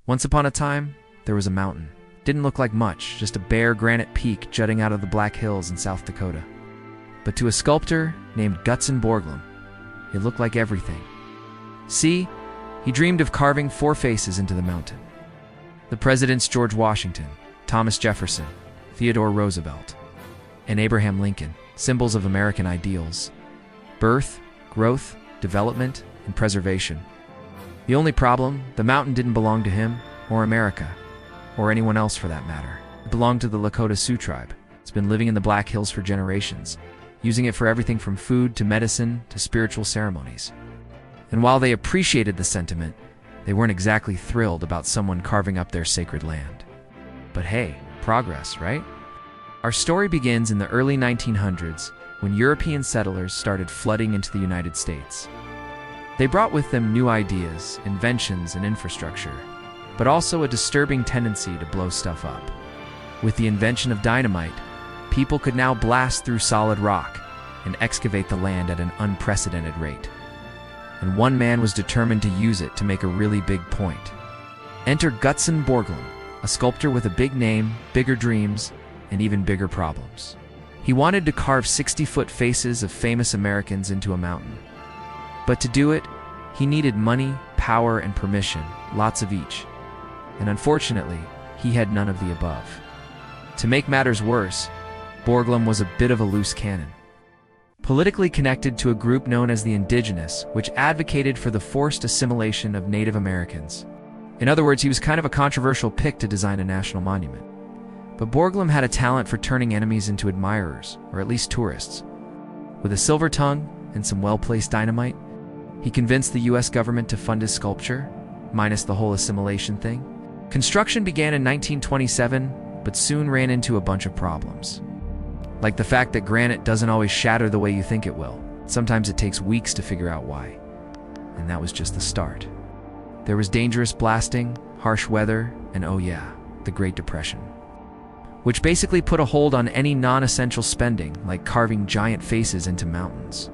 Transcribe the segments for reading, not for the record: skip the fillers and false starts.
Once upon a time, there was a mountain. Didn't look like much, just a bare granite peak jutting out of the Black Hills in South Dakota. But to a sculptor named Gutzon Borglum, it looked like everything. See, he dreamed of carving 4 faces into the mountain. The presidents George Washington, Thomas Jefferson, Theodore Roosevelt, and Abraham Lincoln, symbols of American ideals: birth, growth, development, and preservation. The only problem, the mountain didn't belong to him, or America, or anyone else for that matter. It belonged to the Lakota Sioux tribe. It's been living in the Black Hills for generations, using it for everything from food to medicine to spiritual ceremonies. And while they appreciated the sentiment, they weren't exactly thrilled about someone carving up their sacred land. But hey, progress, right? Our story begins in the early 1900s when European settlers started flooding into the United States. They brought with them new ideas, inventions, and infrastructure, but also a disturbing tendency to blow stuff up. With the invention of dynamite, people could now blast through solid rock and excavate the land at an unprecedented rate. And one man was determined to use it to make a really big point. Enter Gutzon Borglum, a sculptor with a big name, bigger dreams, and even bigger problems. He wanted to carve 60-foot faces of famous Americans into a mountain. But to do it, he needed money, power, and permission, lots of each. And unfortunately, he had none of the above. To make matters worse, Borglum was a bit of a loose cannon. Politically connected to a group known as the Indigenous, which advocated for the forced assimilation of Native Americans. In other words, he was kind of a controversial pick to design a national monument. But Borglum had a talent for turning enemies into admirers, or at least tourists. With a silver tongue and some well-placed dynamite, he convinced the US government to fund his sculpture, minus the whole assimilation thing. Construction began in 1927, but soon ran into a bunch of problems. Like the fact that granite doesn't always shatter the way you think it will. Sometimes it takes weeks to figure out why. And that was just the start. There was dangerous blasting, harsh weather, and oh yeah, the Great Depression, which basically put a hold on any non-essential spending, like carving giant faces into mountains.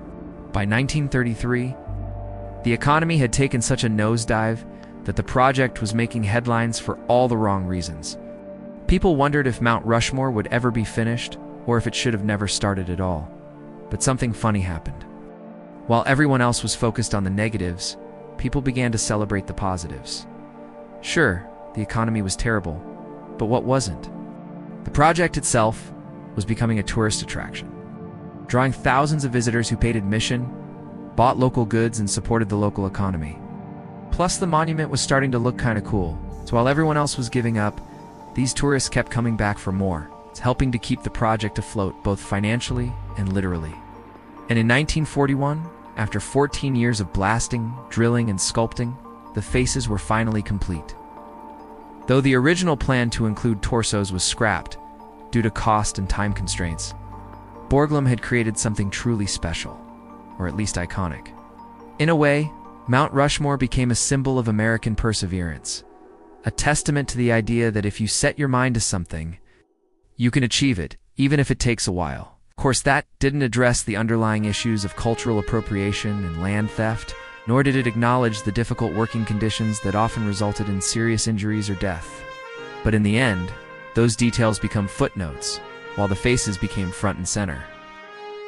By 1933, the economy had taken such a nosedive that the project was making headlines for all the wrong reasons. People wondered if Mount Rushmore would ever be finished, or if it should have never started at all. But something funny happened. While everyone else was focused on the negatives, people began to celebrate the positives. Sure, the economy was terrible, but what wasn't? The project itself was becoming a tourist attraction, drawing thousands of visitors who paid admission, bought local goods, and supported the local economy. Plus, the monument was starting to look kind of cool, so while everyone else was giving up, these tourists kept coming back for more. It's helping to keep the project afloat both financially and literally. And in 1941, after 14 years of blasting, drilling, and sculpting, the faces were finally complete. Though the original plan to include torsos was scrapped due to cost and time constraints, Borglum had created something truly special, or at least iconic. In a way, Mount Rushmore became a symbol of American perseverance, a testament to the idea that if you set your mind to something, you can achieve it, even if it takes a while. Of course, that didn't address the underlying issues of cultural appropriation and land theft, nor did it acknowledge the difficult working conditions that often resulted in serious injuries or death. But in the end, those details become footnotes, while the faces became front and center.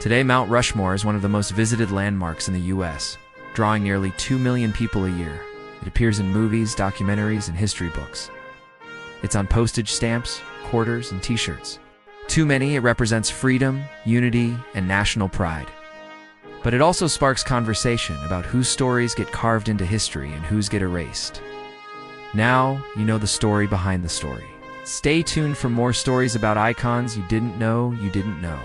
Today, Mount Rushmore is one of the most visited landmarks in the US, drawing nearly 2 million people a year. It appears in movies, documentaries, and history books. It's on postage stamps, quarters, and t-shirts. Too many, it represents freedom, unity, and national pride. But it also sparks conversation about whose stories get carved into history and whose get erased. Now, you know the story behind the story. Stay tuned for more stories about icons you didn't know you didn't know.